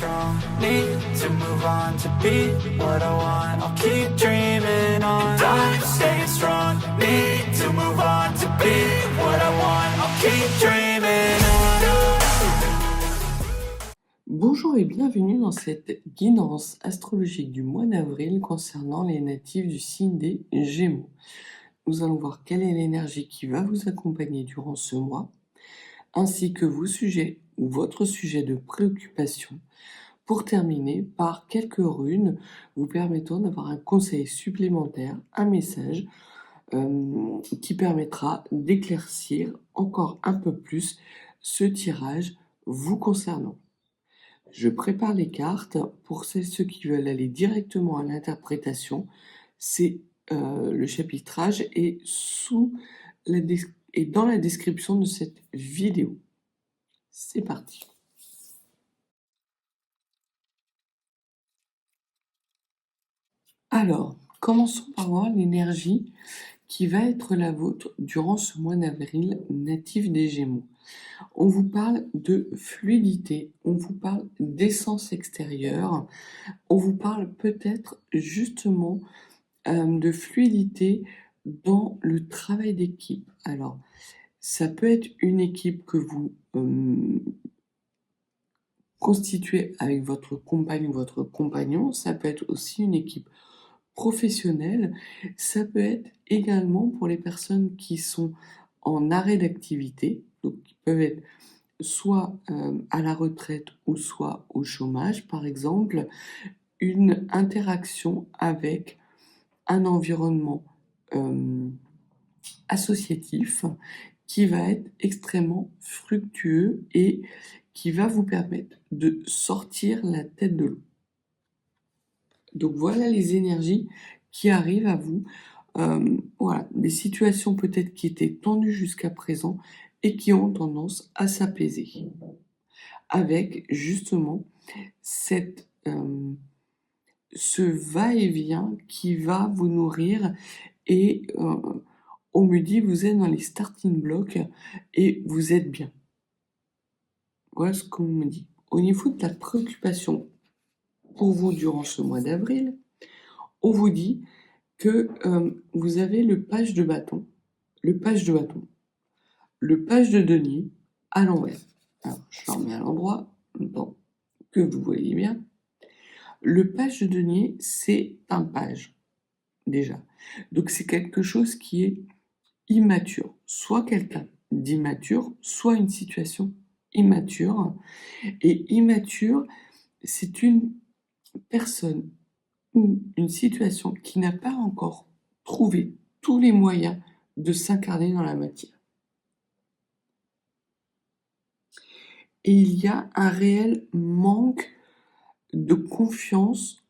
strong. Need to move on to be what I want. I'll keep dreaming on. And I'm staying strong. Need to move on to be what I want. I'll keep dreaming on. Bonjour et bienvenue dans cette guidance astrologique du mois d'avril concernant les natifs du signe des Gémeaux. Nous allons voir quelle est l'énergie qui va vous accompagner durant ce mois, ainsi que vos sujets ou votre sujet de préoccupation, pour terminer par quelques runes vous permettant d'avoir un conseil supplémentaire, un message qui permettra d'éclaircir encore un peu plus ce tirage vous concernant. Je prépare les cartes. Pour ceux qui veulent aller directement à l'interprétation, le chapitrage est dans la description de cette vidéo. C'est parti. Alors, commençons par voir l'énergie qui va être la vôtre durant ce mois d'avril natif des Gémeaux. On vous parle de fluidité, on vous parle d'essence extérieure, on vous parle peut-être justement de fluidité dans le travail d'équipe. Alors, ça peut être une équipe que vous constituez avec votre compagne ou votre compagnon, ça peut être aussi une équipe professionnelle, ça peut être également pour les personnes qui sont en arrêt d'activité, donc qui peuvent être soit à la retraite ou soit au chômage, par exemple, une interaction avec un environnement associatif qui va être extrêmement fructueux et qui va vous permettre de sortir la tête de l'eau. Donc voilà les énergies qui arrivent à vous. Voilà, des situations peut-être qui étaient tendues jusqu'à présent et qui ont tendance à s'apaiser. Avec justement ce va-et-vient qui va vous nourrir et on me dit vous êtes dans les starting blocks et vous êtes bien. Voilà ce qu'on me dit. Au niveau de la préoccupation pour vous durant ce mois d'avril, on vous dit que vous avez le page de bâton, le page de denier à l'envers. Alors, je le remets à l'endroit, pour que vous voyez bien. Le page de denier, c'est un page, déjà. Donc, c'est quelque chose qui est immature. Soit quelqu'un d'immature, soit une situation immature. Et immature, c'est une personne ou une situation qui n'a pas encore trouvé tous les moyens de s'incarner dans la matière. Et il y a un réel manque de confiance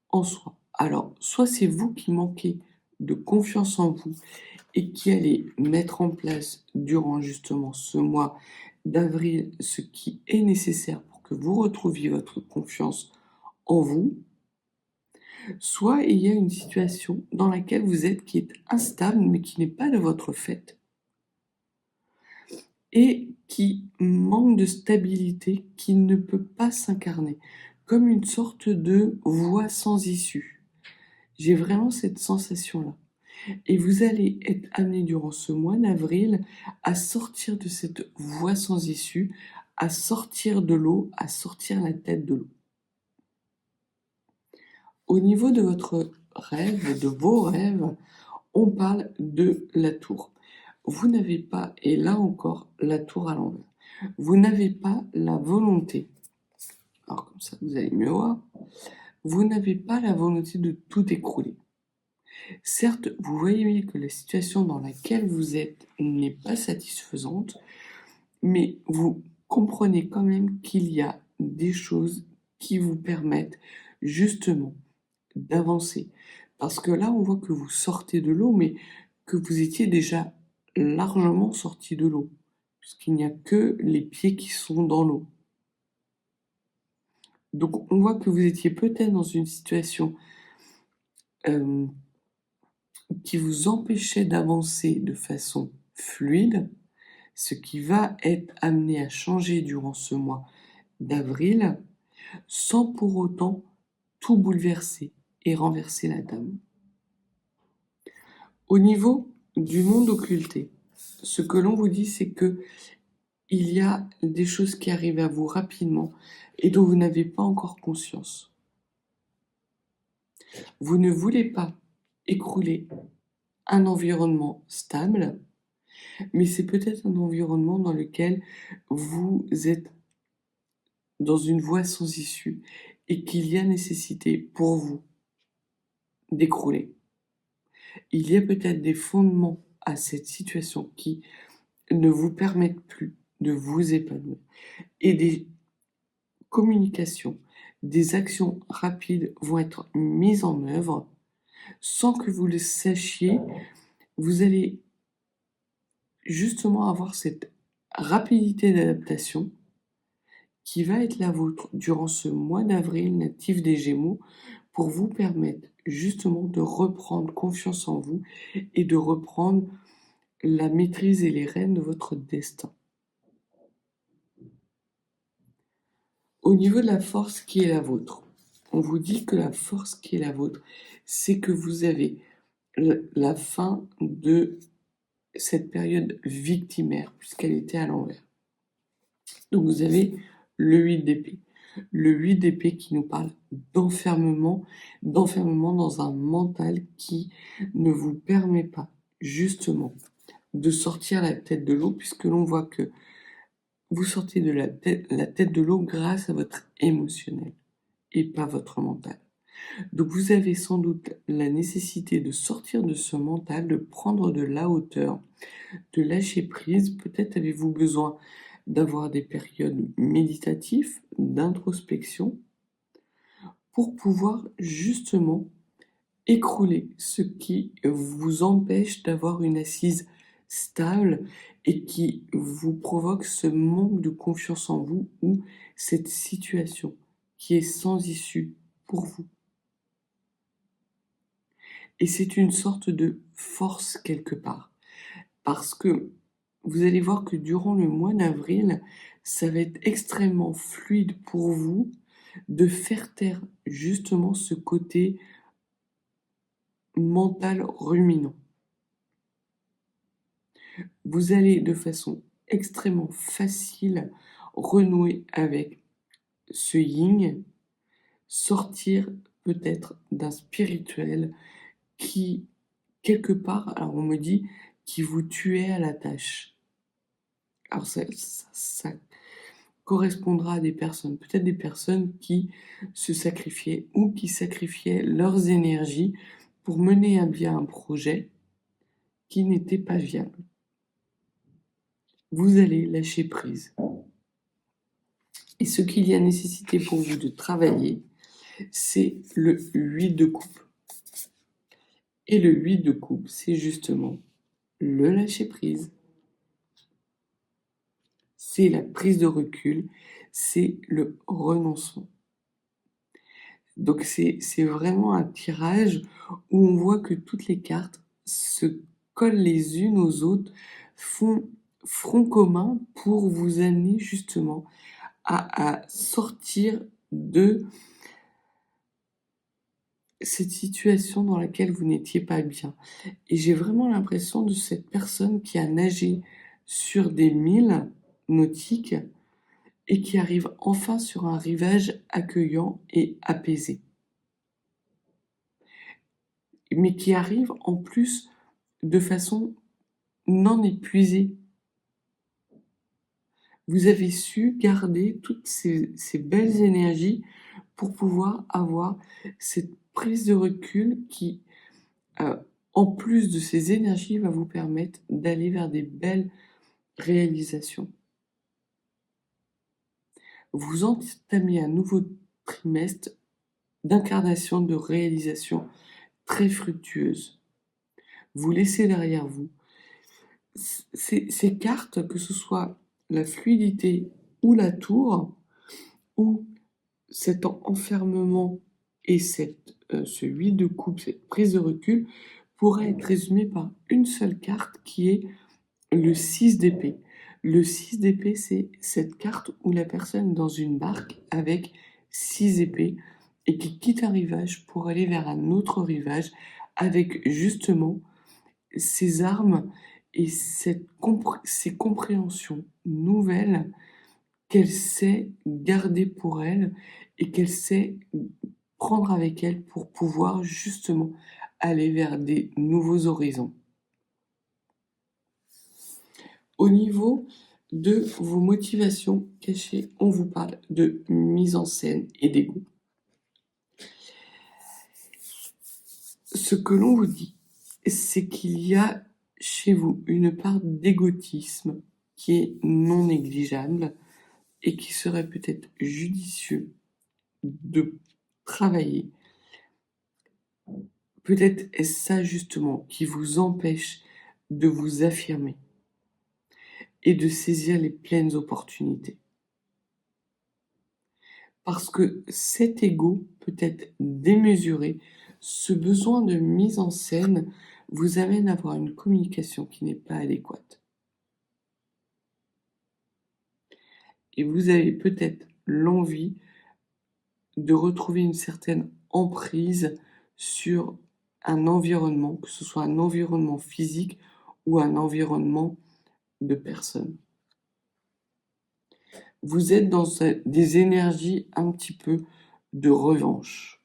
en soi. Alors, soit c'est vous qui manquez de confiance en vous et qui allez mettre en place durant justement ce mois d'avril ce qui est nécessaire pour que vous retrouviez votre confiance en vous, soit il y a une situation dans laquelle vous êtes qui est instable mais qui n'est pas de votre fait et qui manque de stabilité, qui ne peut pas s'incarner, comme une sorte de voie sans issue. J'ai vraiment cette sensation-là. Et vous allez être amené durant ce mois d'avril à sortir de cette voie sans issue, à sortir de l'eau, à sortir la tête de l'eau. Au niveau de votre rêve, de vos rêves, on parle de la tour. Vous n'avez pas, et là encore, la tour à l'envers. Vous n'avez pas la volonté, alors comme ça vous allez mieux voir, vous n'avez pas la volonté de tout écrouler. Certes, vous voyez que la situation dans laquelle vous êtes n'est pas satisfaisante, mais vous comprenez quand même qu'il y a des choses qui vous permettent justement d'avancer. Parce que là, on voit que vous sortez de l'eau, mais que vous étiez déjà largement sorti de l'eau, puisqu'il n'y a que les pieds qui sont dans l'eau. Donc, on voit que vous étiez peut-être dans une situation qui vous empêchait d'avancer de façon fluide, ce qui va être amené à changer durant ce mois d'avril. sans pour autant tout bouleverser et renverser la table. Au niveau du monde occulté, ce que l'on vous dit, c'est que il y a des choses qui arrivent à vous rapidement et dont vous n'avez pas encore conscience. Vous ne voulez pas écrouler un environnement stable, mais c'est peut-être un environnement dans lequel vous êtes dans une voie sans issue et qu'il y a nécessité pour vous d'écrouler. Il y a peut-être des fondements à cette situation qui ne vous permettent plus de vous épanouir et des communications, des actions rapides vont être mises en œuvre sans que vous le sachiez. Vous allez justement avoir cette rapidité d'adaptation qui va être la vôtre durant ce mois d'avril natif des Gémeaux pour vous permettre justement de reprendre confiance en vous et de reprendre la maîtrise et les rênes de votre destin. Au niveau de la force qui est la vôtre, on vous dit que la force qui est la vôtre, c'est que vous avez la fin de cette période victimaire, puisqu'elle était à l'envers. Donc vous avez le 8 d'épée. Le 8 d'épée qui nous parle d'enfermement dans un mental qui ne vous permet pas justement de sortir la tête de l'eau, puisque l'on voit que vous sortez de la tête de l'eau grâce à votre émotionnel et pas votre mental. Donc vous avez sans doute la nécessité de sortir de ce mental, de prendre de la hauteur, de lâcher prise. Peut-être avez-vous besoin d'avoir des périodes méditatives, d'introspection, pour pouvoir justement écrouler ce qui vous empêche d'avoir une assise stable et qui vous provoque ce manque de confiance en vous ou cette situation qui est sans issue pour vous. Et c'est une sorte de force quelque part, parce que vous allez voir que durant le mois d'avril, ça va être extrêmement fluide pour vous de faire taire justement ce côté mental ruminant. Vous allez de façon extrêmement facile renouer avec ce yin, sortir peut-être d'un spirituel qui, quelque part, alors on me dit, qui vous tuait à la tâche. Alors ça correspondra à des personnes, peut-être des personnes qui se sacrifiaient ou qui sacrifiaient leurs énergies pour mener à bien un projet qui n'était pas viable. Vous allez lâcher prise. Et ce qu'il y a nécessité pour vous de travailler, c'est le 8 de coupe. Et le 8 de coupe, c'est justement le lâcher prise. C'est la prise de recul, c'est le renoncement. Donc c'est vraiment un tirage où on voit que toutes les cartes se collent les unes aux autres, font front commun pour vous amener justement à sortir de cette situation dans laquelle vous n'étiez pas bien. Et j'ai vraiment l'impression de cette personne qui a nagé sur des milles nautiques et qui arrive enfin sur un rivage accueillant et apaisé. Mais qui arrive en plus de façon non épuisée. Vous avez su garder toutes ces belles énergies pour pouvoir avoir cette prise de recul qui, en plus de ces énergies, va vous permettre d'aller vers des belles réalisations. Vous entamez un nouveau trimestre d'incarnation, de réalisation très fructueuse. Vous laissez derrière vous ces cartes, que ce soit la fluidité ou la tour, ou cet enfermement et ce 8 de coupe, cette prise de recul, pourrait être résumé par une seule carte qui est le 6 d'épée. Le 6 d'épée, c'est cette carte où la personne est dans une barque avec 6 épées et qui quitte un rivage pour aller vers un autre rivage avec justement ces armes et ces compréhensions nouvelles qu'elle sait garder pour elle et qu'elle sait prendre avec elle pour pouvoir justement aller vers des nouveaux horizons. Au niveau de vos motivations cachées, on vous parle de mise en scène et d'ego. Ce que l'on vous dit, c'est qu'il y a chez vous une part d'égotisme qui est non négligeable et qui serait peut-être judicieux de travailler. Peut-être est-ce ça justement qui vous empêche de vous affirmer et de saisir les pleines opportunités. Parce que cet ego peut être démesuré, ce besoin de mise en scène vous amène à avoir une communication qui n'est pas adéquate. Et vous avez peut-être l'envie de retrouver une certaine emprise sur un environnement, que ce soit un environnement physique ou un environnement de personnes. Vous êtes dans des énergies un petit peu de revanche.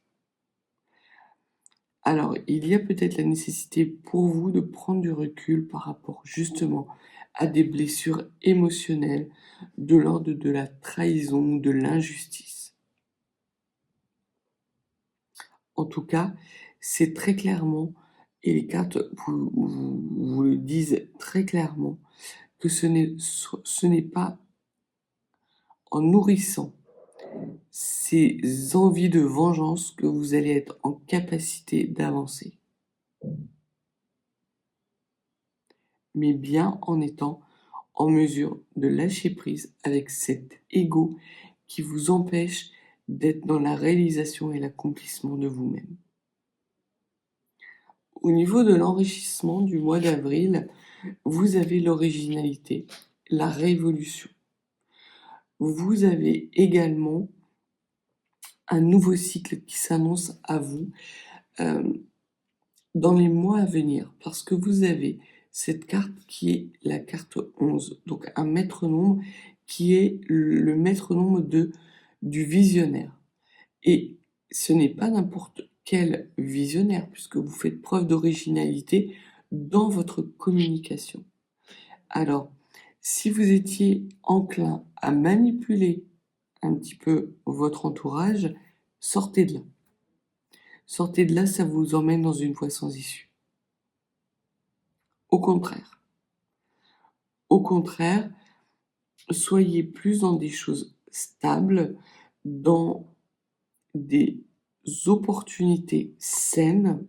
Alors, il y a peut-être la nécessité pour vous de prendre du recul par rapport justement à des blessures émotionnelles de l'ordre de la trahison, de l'injustice. En tout cas, c'est très clairement, et les cartes vous le disent très clairement, que ce n'est pas en nourrissant ces envies de vengeance que vous allez être en capacité d'avancer, mais bien en étant en mesure de lâcher prise avec cet ego qui vous empêche d'être dans la réalisation et l'accomplissement de vous-même. Au niveau de l'enrichissement du mois d'avril, vous avez l'originalité, la révolution. Vous avez également un nouveau cycle qui s'annonce à vous dans les mois à venir, parce que vous avez cette carte qui est la carte 11, donc un maître-nombre qui est le maître-nombre du visionnaire. Et ce n'est pas n'importe quel visionnaire, puisque vous faites preuve d'originalité dans votre communication. Alors, si vous étiez enclin à manipuler un petit peu votre entourage, sortez de là. Sortez de là, ça vous emmène dans une voie sans issue. Au contraire, soyez plus dans des choses stables, dans des opportunités saines,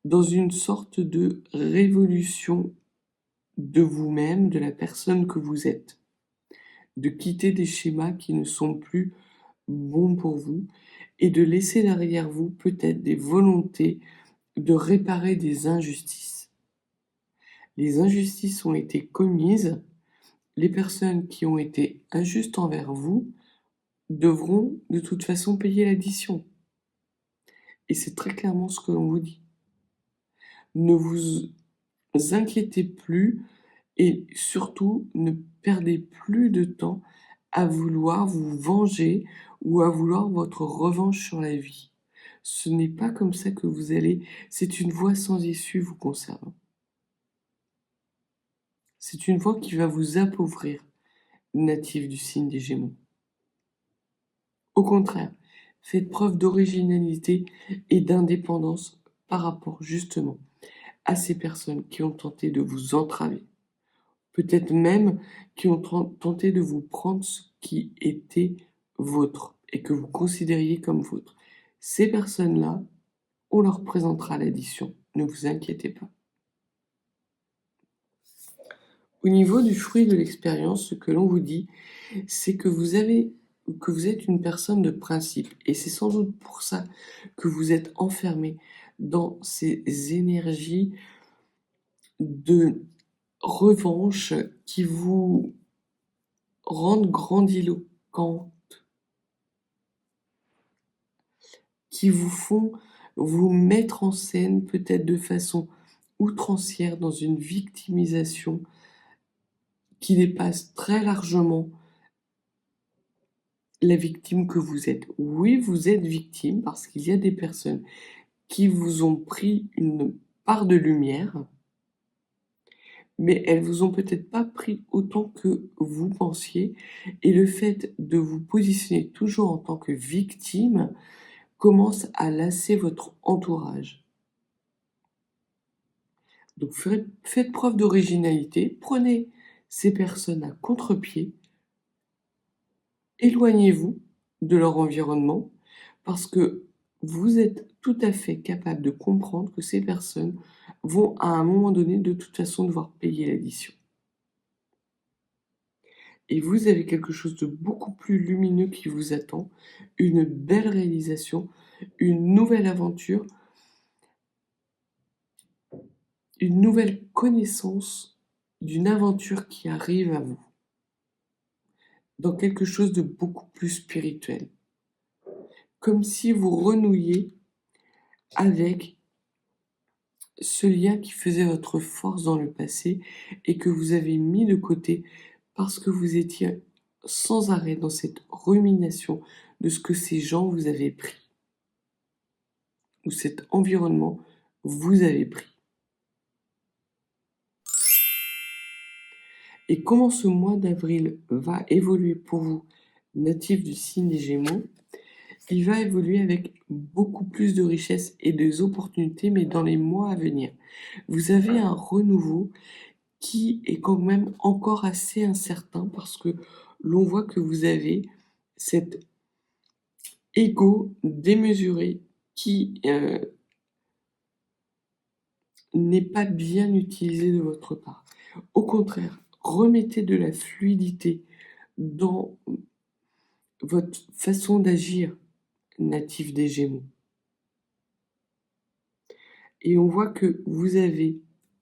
dans une sorte de révolution de vous-même, de la personne que vous êtes, de quitter des schémas qui ne sont plus bons pour vous et de laisser derrière vous peut-être des volontés de réparer des injustices. Les injustices ont été commises, les personnes qui ont été injustes envers vous devront de toute façon payer l'addition. Et c'est très clairement ce que l'on vous dit. Ne vous inquiétez plus et surtout ne perdez plus de temps à vouloir vous venger ou à vouloir votre revanche sur la vie. Ce n'est pas comme ça que vous allez, c'est une voie sans issue vous concernant. C'est une voie qui va vous appauvrir, natif du signe des Gémeaux. Au contraire, faites preuve d'originalité et d'indépendance par rapport justement à ces personnes qui ont tenté de vous entraver. Peut-être même qui ont tenté de vous prendre ce qui était vôtre et que vous considériez comme vôtre. Ces personnes-là, on leur présentera l'addition, ne vous inquiétez pas. Au niveau du fruit de l'expérience, ce que l'on vous dit, c'est que vous êtes une personne de principe. Et c'est sans doute pour ça que vous êtes enfermé dans ces énergies de revanche qui vous rendent grandiloquente, qui vous font vous mettre en scène peut-être de façon outrancière dans une victimisation qui dépasse très largement la victime que vous êtes. Oui, vous êtes victime parce qu'il y a des personnes qui vous ont pris une part de lumière, mais elles vous ont peut-être pas pris autant que vous pensiez, et le fait de vous positionner toujours en tant que victime commence à lasser votre entourage. Donc faites preuve d'originalité, prenez ces personnes à contre-pied, éloignez-vous de leur environnement, parce que vous êtes tout à fait capable de comprendre que ces personnes vont à un moment donné de toute façon devoir payer l'addition. Et vous avez quelque chose de beaucoup plus lumineux qui vous attend, une belle réalisation, une nouvelle aventure, une nouvelle connaissance d'une aventure qui arrive à vous, dans quelque chose de beaucoup plus spirituel. Comme si vous renouiez avec ce lien qui faisait votre force dans le passé et que vous avez mis de côté parce que vous étiez sans arrêt dans cette rumination de ce que ces gens vous avaient pris ou cet environnement vous avait pris. Et comment ce mois d'avril va évoluer pour vous, natif du signe des Gémeaux? Il va évoluer avec beaucoup plus de richesse et des opportunités, mais dans les mois à venir. Vous avez un renouveau qui est quand même encore assez incertain parce que l'on voit que vous avez cet ego démesuré qui n'est pas bien utilisé de votre part. Au contraire, remettez de la fluidité dans votre façon d'agir, natif des Gémeaux. Et on voit que vous avez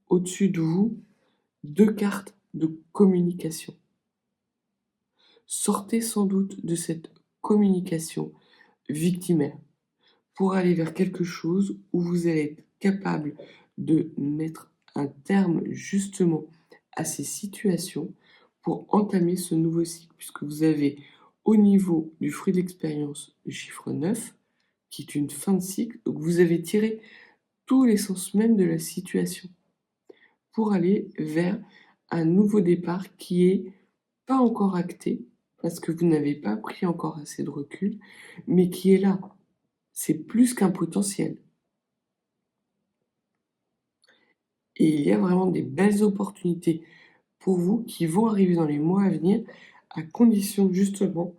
au-dessus de vous 2 cartes de communication. Sortez sans doute de cette communication victimaire pour aller vers quelque chose où vous allez être capable de mettre un terme justement à ces situations pour entamer ce nouveau cycle, puisque vous avez au niveau du fruit d'expérience le chiffre 9, qui est une fin de cycle, donc vous avez tiré tout l'essence même de la situation pour aller vers un nouveau départ qui est pas encore acté, parce que vous n'avez pas pris encore assez de recul, mais qui est là. C'est plus qu'un potentiel. Et il y a vraiment des belles opportunités pour vous qui vont arriver dans les mois à venir, à condition justement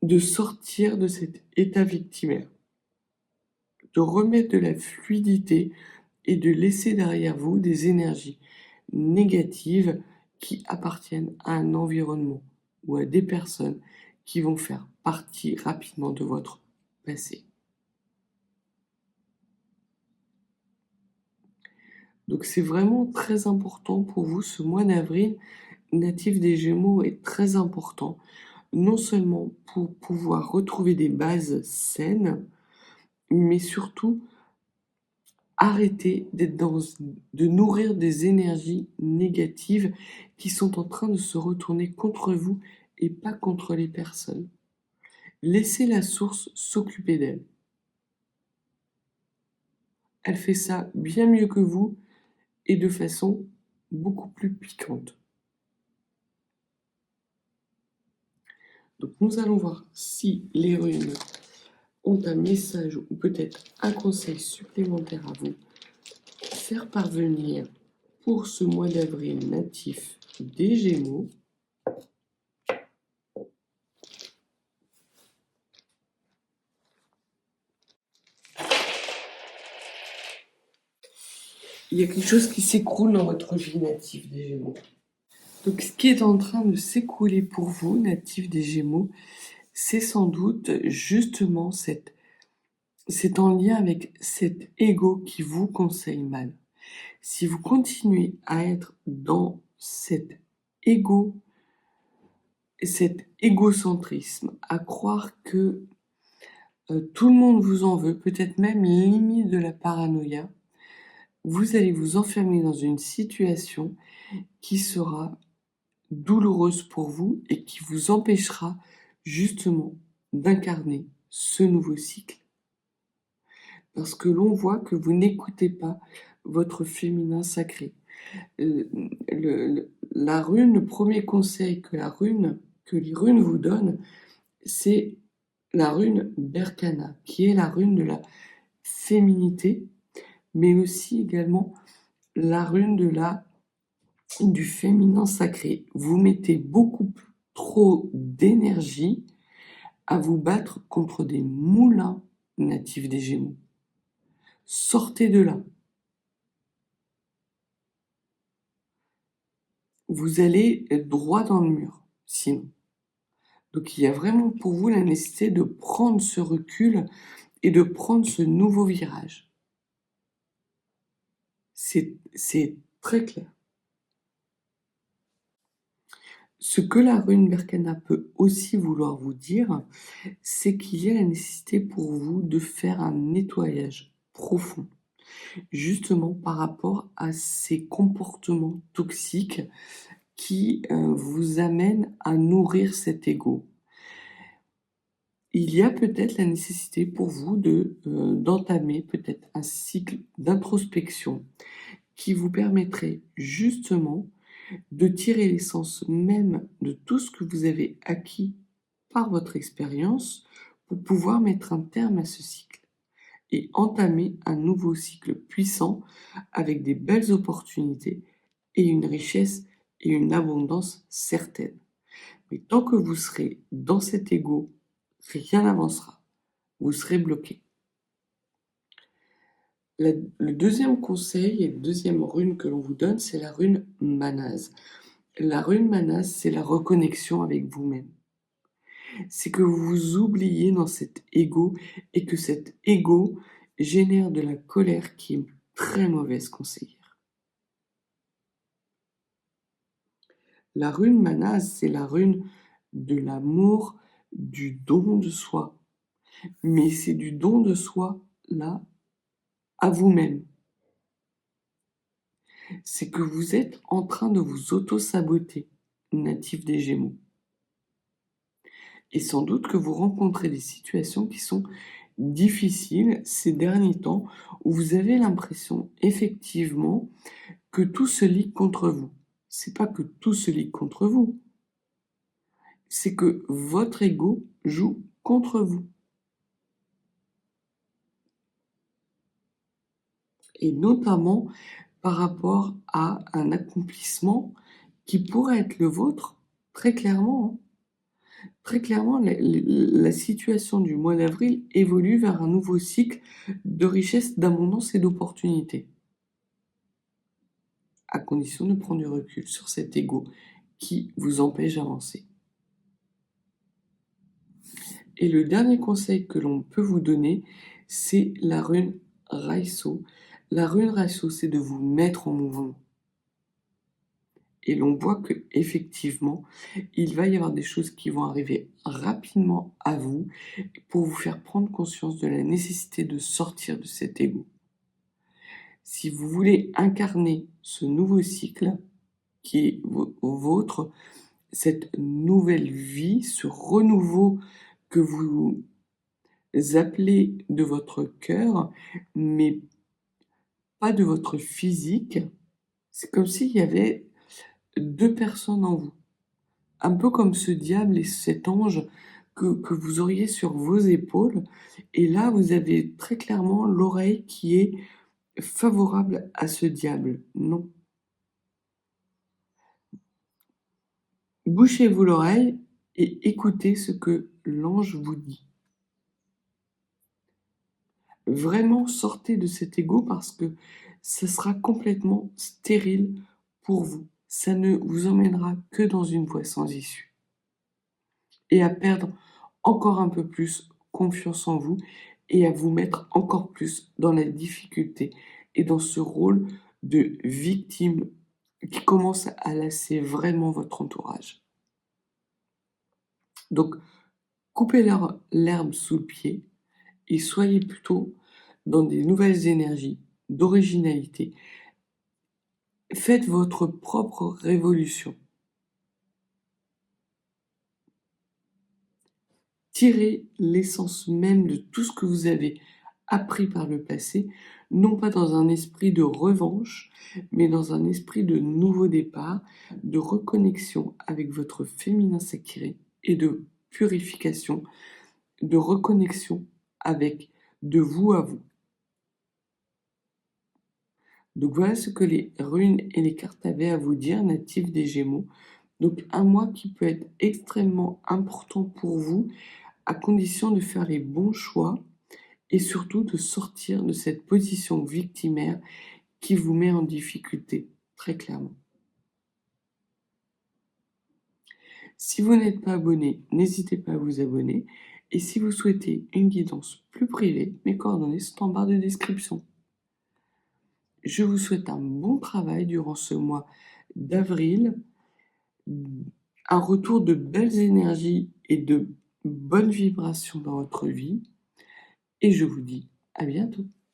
de sortir de cet état victimaire, de remettre de la fluidité et de laisser derrière vous des énergies négatives qui appartiennent à un environnement ou à des personnes qui vont faire partie rapidement de votre passé. Donc c'est vraiment très important pour vous, ce mois d'avril natif des Gémeaux est très important, non seulement pour pouvoir retrouver des bases saines, mais surtout arrêter de nourrir des énergies négatives qui sont en train de se retourner contre vous et pas contre les personnes. Laissez la source s'occuper d'elle. Elle fait ça bien mieux que vous et de façon beaucoup plus piquante. Donc nous allons voir si les runes ont un message ou peut-être un conseil supplémentaire à vous faire parvenir pour ce mois d'avril natif des Gémeaux. Il y a quelque chose qui s'écroule dans votre vie natif des Gémeaux. Donc ce qui est en train de s'écrouler pour vous, natif des Gémeaux, c'est sans doute justement c'est en lien avec cet ego qui vous conseille mal. Si vous continuez à être dans cet égocentrisme, à croire que tout le monde vous en veut, peut-être même limite de la paranoïa. Vous allez vous enfermer dans une situation qui sera douloureuse pour vous et qui vous empêchera justement d'incarner ce nouveau cycle. Parce que l'on voit que vous n'écoutez pas votre féminin sacré. La rune, le premier conseil que les runes vous donnent, c'est la rune Berkana, qui est la rune de la féminité, mais aussi également la rune du féminin sacré. Vous mettez beaucoup trop d'énergie à vous battre contre des moulins natifs des Gémeaux. Sortez de là. Vous allez droit dans le mur, sinon. Donc il y a vraiment pour vous la nécessité de prendre ce recul et de prendre ce nouveau virage. C'est très clair. Ce que la rune Berkana peut aussi vouloir vous dire, c'est qu'il y a la nécessité pour vous de faire un nettoyage profond, justement par rapport à ces comportements toxiques qui vous amènent à nourrir cet ego. Il y a peut-être la nécessité pour vous d'entamer peut-être un cycle d'introspection qui vous permettrait justement de tirer l'essence même de tout ce que vous avez acquis par votre expérience pour pouvoir mettre un terme à ce cycle et entamer un nouveau cycle puissant avec des belles opportunités et une richesse et une abondance certaine. Mais tant que vous serez dans cet ego, rien n'avancera. Vous serez bloqué. Le deuxième conseil et la deuxième rune que l'on vous donne, c'est la rune Manase. La rune Manase, c'est la reconnexion avec vous-même. C'est que vous vous oubliez dans cet ego et que cet ego génère de la colère qui est une très mauvaise conseillère. La rune Manase, c'est la rune de l'amour, du don de soi. Mais c'est du don de soi, là, à vous-même. C'est que vous êtes en train de vous auto-saboter, natif des Gémeaux. Et sans doute que vous rencontrez des situations qui sont difficiles ces derniers temps, où vous avez l'impression effectivement que tout se ligue contre vous. C'est pas que tout se ligue contre vous, c'est que votre ego joue contre vous. Et notamment par rapport à un accomplissement qui pourrait être le vôtre, très clairement. Très clairement, la situation du mois d'avril évolue vers un nouveau cycle de richesse, d'abondance et d'opportunités. À condition de prendre du recul sur cet ego qui vous empêche d'avancer. Et le dernier conseil que l'on peut vous donner, c'est la rune Raiso. La rune Raiso, c'est de vous mettre en mouvement. Et l'on voit que effectivement, il va y avoir des choses qui vont arriver rapidement à vous pour vous faire prendre conscience de la nécessité de sortir de cet ego. Si vous voulez incarner ce nouveau cycle qui est vôtre, cette nouvelle vie, ce renouveau que vous appelez de votre cœur, mais pas de votre physique, c'est comme s'il y avait deux personnes en vous. Un peu comme ce diable et cet ange que vous auriez sur vos épaules. Et là, vous avez très clairement l'oreille qui est favorable à ce diable. Non. Bouchez-vous l'oreille et écoutez ce que l'ange vous dit. Vraiment sortez de cet ego parce que ça sera complètement stérile pour vous. Ça ne vous emmènera que dans une voie sans issue. Et à perdre encore un peu plus confiance en vous et à vous mettre encore plus dans la difficulté et dans ce rôle de victime qui commence à lasser vraiment votre entourage. Donc, coupez l'herbe sous le pied, et soyez plutôt dans des nouvelles énergies, d'originalité. Faites votre propre révolution. Tirez l'essence même de tout ce que vous avez appris par le passé, non pas dans un esprit de revanche, mais dans un esprit de nouveau départ, de reconnexion avec votre féminin sacré et de purification, de reconnexion avec de vous à vous. Donc voilà ce que les runes et les cartes avaient à vous dire, natifs des Gémeaux. Donc un mois qui peut être extrêmement important pour vous, à condition de faire les bons choix et surtout de sortir de cette position victimaire qui vous met en difficulté, très clairement. Si vous n'êtes pas abonné, n'hésitez pas à vous abonner. Et si vous souhaitez une guidance plus privée, mes coordonnées sont en barre de description. Je vous souhaite un bon travail durant ce mois d'avril, un retour de belles énergies et de bonnes vibrations dans votre vie. Et je vous dis à bientôt.